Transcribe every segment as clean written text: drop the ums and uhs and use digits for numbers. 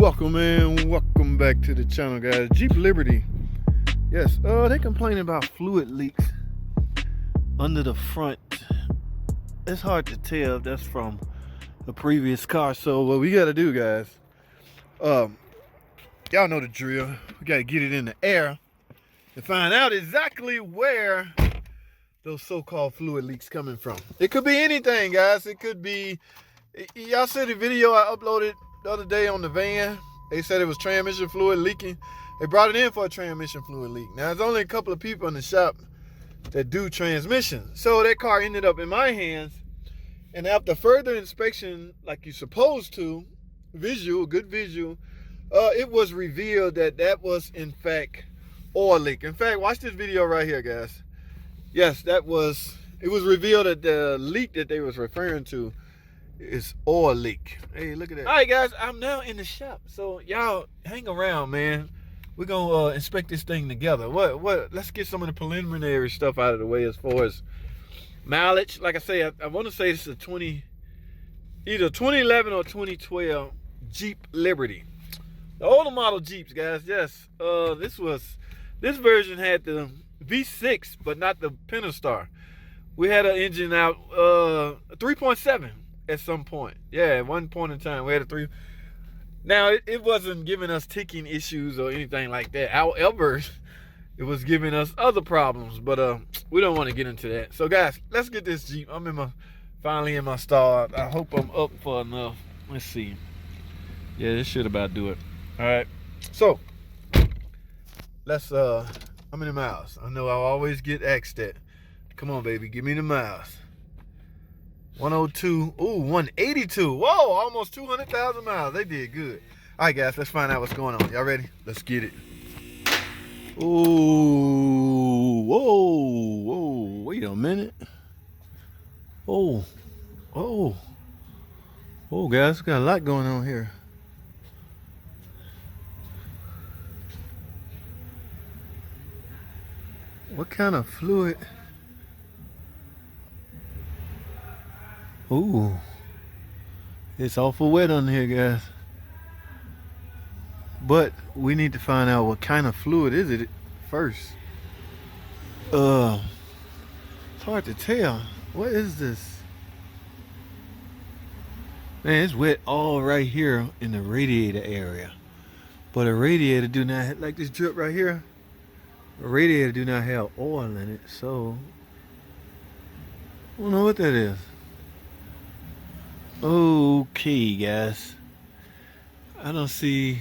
Welcome back to the channel, guys. Jeep Liberty. Yes, they complaining about fluid leaks under the front. It's hard to tell if that's from the previous car. So what we gotta do, guys, y'all know the drill. We gotta get it in the air to find out exactly where those so-called fluid leaks coming from. It could be anything, guys. It could be, y'all see the video I uploaded the other day on the van. They said it was transmission fluid leaking. They brought it in for a transmission fluid leak. Now, there's only a couple of people in the shop that do transmission. So that car ended up in my hands. And after further inspection, like you're supposed to, good visual, it was revealed that that was, in fact, oil leak. In fact, watch this video right here, guys. Yes, it was revealed that the leak that they was referring to is oil leak. Hey, look at that. All right, guys, I'm now in the shop. So y'all hang around, man. We're gonna inspect this thing together. Let's get some of the preliminary stuff out of the way as far as mileage. Like I say, I want to say it's a either 2011 or 2012 Jeep Liberty. The older model Jeeps, guys. Yes, this version had the V6, but not the Pentastar. We had an engine out 3.7 at some point. Yeah, at one point in time we had a 3. Now it wasn't giving us ticking issues or anything like that. However, it was giving us other problems, but we don't want to get into that. So guys, let's get this Jeep. I'm finally in my stall. I hope I'm up for enough. Let's see. Yeah, this should about do it. All right, so let's how many miles? I know I always get asked that. Come on, baby, give me the miles. 102. Ooh, 182. Whoa, almost 200,000 miles. They did good. All right, guys, let's find out what's going on. Y'all ready? Let's get it. Ooh, whoa. Wait a minute. Oh, guys, got a lot going on here. What kind of fluid? Ooh, it's awful wet on here, guys. But we need to find out what kind of fluid is it first. It's hard to tell. What is this? Man, it's wet all right here in the radiator area. But a radiator do not, like this drip right here, a radiator do not have oil in it, so I don't know what that is. Okay, guys, I don't see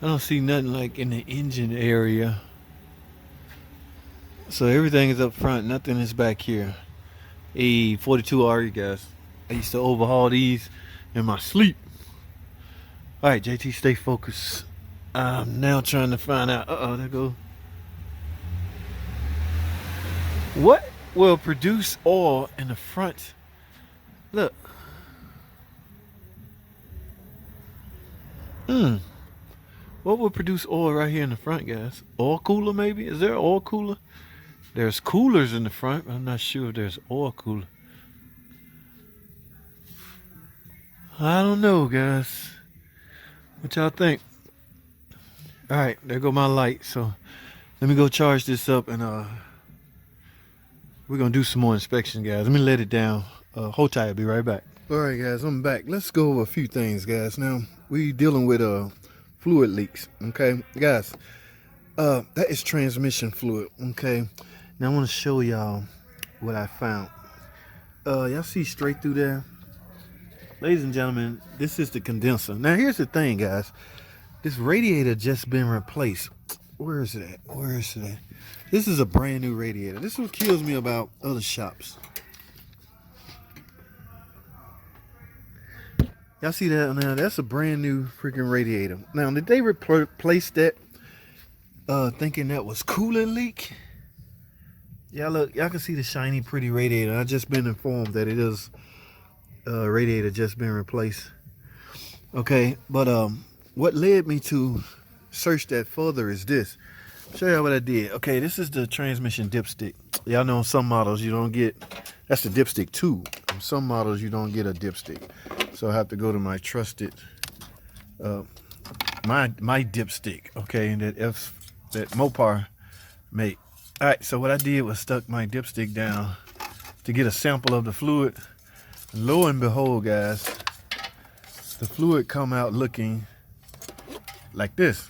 nothing like in the engine area. So everything is up front, nothing is back here. A 42R, guys. I used to overhaul these in my sleep. All right, JT, stay focused. I'm now trying to find out. There go. What will produce oil in the front? Look. What will produce oil right here in the front, guys? Oil cooler, maybe? Is there an oil cooler? There's coolers in the front, but I'm not sure if there's oil cooler. I don't know, guys. What y'all think? All right, there go my light. So let me go charge this up, and we're gonna do some more inspection, guys. Let me let it down. Hold tight, I'll be right back. All right, guys, I'm back. Let's go over a few things, guys. Now we dealing with fluid leaks. Okay, guys, that is transmission fluid. Okay, now I want to show y'all what I found. Y'all see straight through there, ladies and gentlemen, this is the condenser. Now here's the thing, guys. This radiator just been replaced. Where is it at? This is a brand new radiator. This is what kills me about other shops. Y'all see that now? That's a brand new freaking radiator. Now, did they replace that thinking that was coolant leak? Y'all look, y'all can see the shiny, pretty radiator. I just been informed that it is radiator just been replaced. Okay, but what led me to search that further is this. I'll show you what I did. Okay, this is the transmission dipstick. Y'all know some models you don't get, that's the dipstick too. In some models you don't get a dipstick. So I have to go to my trusted my dipstick, okay, that Mopar made. All right, so what I did was stuck my dipstick down to get a sample of the fluid. Lo and behold, guys, the fluid come out looking like this.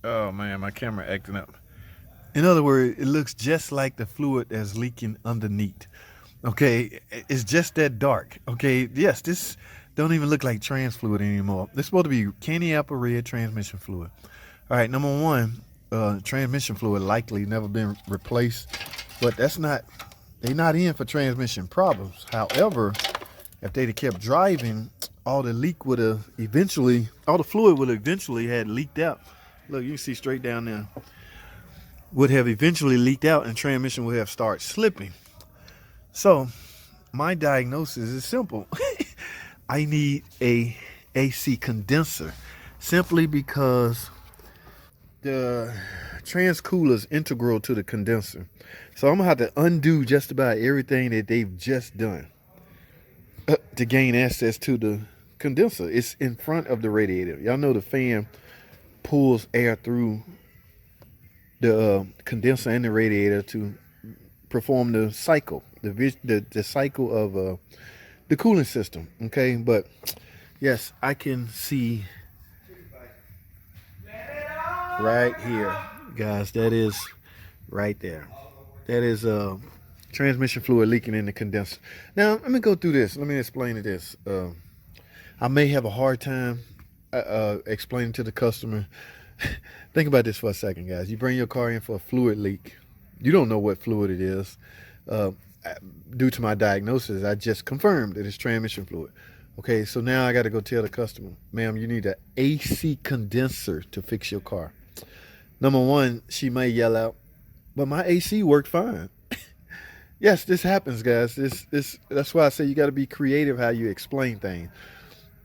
Oh man, my camera acting up. In other words, it looks just like the fluid that's leaking underneath. Okay, it's just that dark. Okay, yes, this don't even look like trans fluid anymore. This is supposed to be candy apple red transmission fluid. All right, number one, transmission fluid likely never been replaced, but they're not in for transmission problems. However, if they'd have kept driving, all the fluid would have eventually had leaked out. Look, you can see straight down there. Would have eventually leaked out and transmission would have started slipping. So my diagnosis is simple. I need a AC condenser, simply because the trans cooler is integral to the condenser. So I'm gonna have to undo just about everything that they've just done to gain access to the condenser. It's in front of the radiator. Y'all know the fan pulls air through the condenser and the radiator to perform the cycle, the cycle of the cooling system. Okay, but yes, I can see right here, guys. That is right there. That is transmission fluid leaking in the condenser. Now let me go through this. Let me explain this. I may have a hard time explaining to the customer. Think about this for a second, guys. You bring your car in for a fluid leak. You don't know what fluid it is. Due to my diagnosis, I just confirmed that it's transmission fluid. Okay, so now I got to go tell the customer, ma'am, you need an AC condenser to fix your car. Number one, she may yell out, but my AC worked fine. Yes, this happens, guys. That's why I say you got to be creative how you explain things.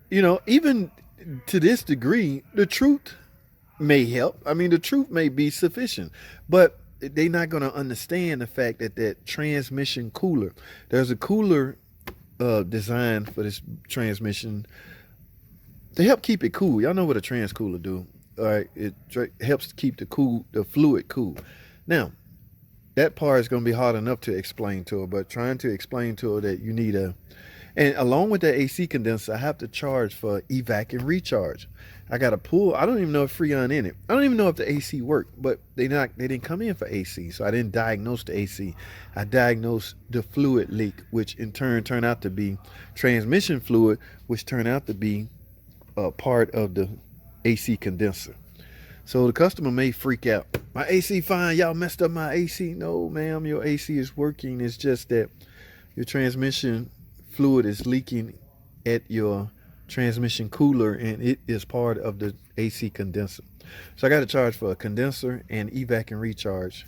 You know, even to this degree, the truth may help. I mean, the truth may be sufficient, but they're not going to understand the fact that transmission cooler, there's a cooler designed for this transmission to help keep it cool. Y'all know what a trans cooler do. All right, it helps keep the fluid cool. Now, that part is going to be hard enough to explain to her, but trying to explain to her that you need and along with that AC condenser, I have to charge for evac and recharge. I got to pull. I don't even know if Freon in it. I don't even know if the AC worked, but they didn't come in for AC, so I didn't diagnose the AC. I diagnosed the fluid leak, which in turn turned out to be transmission fluid, which turned out to be a part of the AC condenser. So the customer may freak out. My AC fine, y'all messed up my AC. No, ma'am, your AC is working. It's just that your transmission fluid is leaking at your transmission cooler, and it is part of the AC condenser. So I got to charge for a condenser and evac and recharge.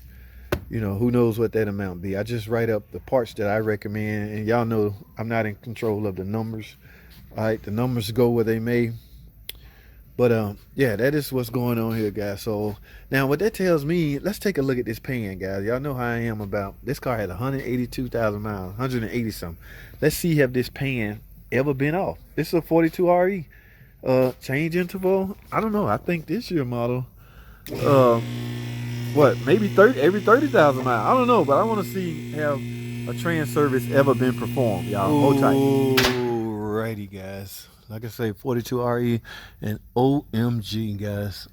You know, who knows what that amount be. I just write up the parts that I recommend, and y'all know I'm not in control of the numbers. All right, the numbers go where they may. But yeah, that is what's going on here, guys. So now what that tells me, let's take a look at this pan, guys. Y'all know how I am about this car. Had 182,000 miles, 180 something. Let's see if this pan ever been off. This is a 42 RE change interval. I don't know. I think this year model what, maybe every 30,000 miles. I don't know, but I want to see have a trans service ever been performed, y'all. Hold tight. Alrighty, guys. Like I say, 42 RE and OMG, guys.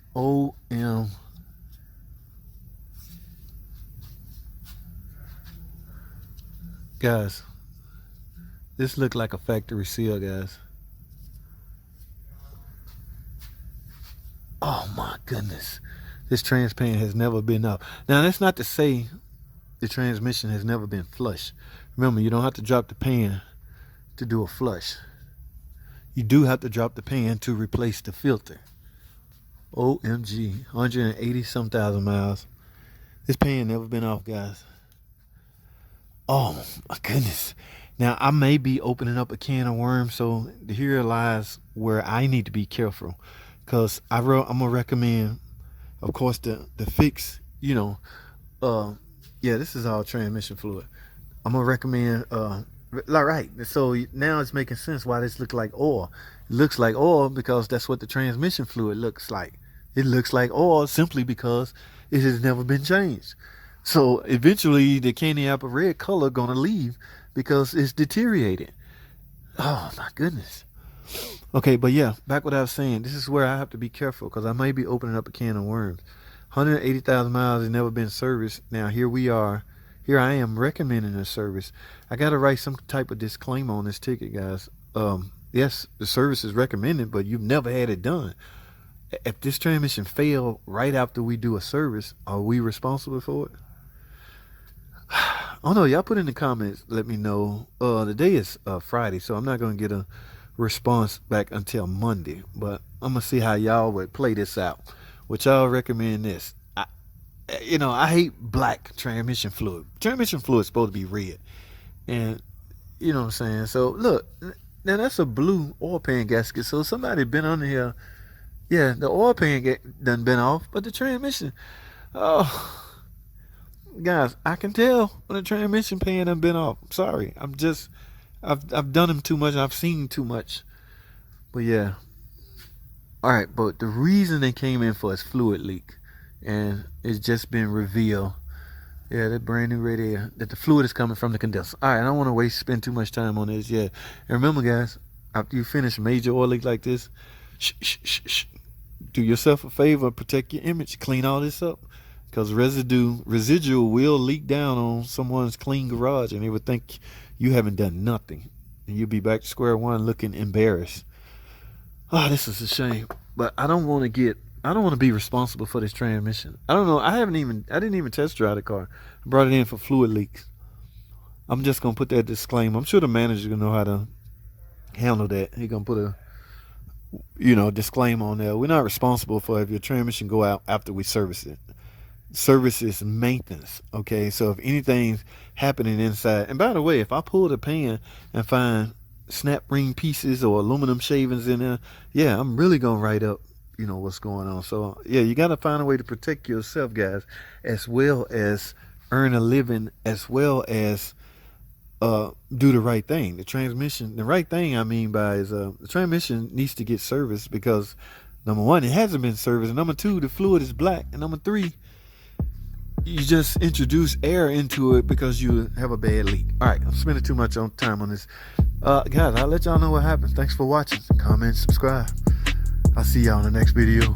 Guys, this looked like a factory seal, guys. Oh my goodness. This trans pan has never been up. Now, that's not to say the transmission has never been flush. Remember, you don't have to drop the pan to do a flush. You do have to drop the pan to replace the filter. OMG, 180 some thousand miles. This pan never been off, guys. Oh my goodness. Now I may be opening up a can of worms, so here lies where I need to be careful, because I'm gonna recommend, of course, the fix. You know, yeah, this is all transmission fluid. I'm gonna recommend Right. So now it's making sense why this looks like oil. It looks like oil because that's what the transmission fluid looks like. It looks like oil simply because it has never been changed. So eventually the candy apple red color gonna leave because it's deteriorated. Oh my goodness. Okay, but yeah, back what I was saying. This is where I have to be careful because I may be opening up a can of worms. 180,000 miles has never been serviced. Now here we are. Here I am recommending a service. I got to write some type of disclaimer on this ticket, guys. Yes, the service is recommended, but you've never had it done. If this transmission failed right after we do a service, are we responsible for it? Oh no, y'all put in the comments. Let me know. Today is Friday, so I'm not gonna get a response back until Monday. But I'm gonna see how y'all would play this out. Would y'all recommend this? I hate black transmission fluid. Transmission fluid is supposed to be red, and you know what I'm saying. So look, now that's a blue oil pan gasket. So somebody been under here. Yeah, the oil pan done been off, but the transmission. Oh. Guys, I can tell when a transmission pan done been off. Sorry, I've done them too much. I've seen too much. But yeah, all right. But the reason they came in for is fluid leak, and it's just been revealed. Yeah, that brand new radio that the fluid is coming from the condenser. All right, I don't want to spend too much time on this. Yeah, and remember, guys, after you finish a major oil leak like this, shh. Do yourself a favor, protect your image, clean all this up. Because residual will leak down on someone's clean garage and they would think you haven't done nothing. And you'll be back to square one looking embarrassed. Oh, this is a shame. But I don't want to be responsible for this transmission. I don't know. I didn't even test drive the car. I brought it in for fluid leaks. I'm just going to put that disclaimer. I'm sure the manager's going to know how to handle that. He's going to put a, disclaimer on there. We're not responsible for if your transmission go out after we service it. Service is maintenance, okay? So if anything's happening inside, and by the way, if I pull the pan and find snap ring pieces or aluminum shavings in there, yeah, I'm really gonna write up, what's going on. So yeah, you gotta find a way to protect yourself, guys, as well as earn a living, as well as do the right thing. The right thing I mean by is the transmission needs to get serviced because number one, it hasn't been serviced, and number two, the fluid is black, and number three, you just introduce air into it because you have a bad leak. All right, I'm spending too much time on this. Guys, I'll let y'all know what happens. Thanks for watching. Comment, subscribe. I'll see y'all in the next video.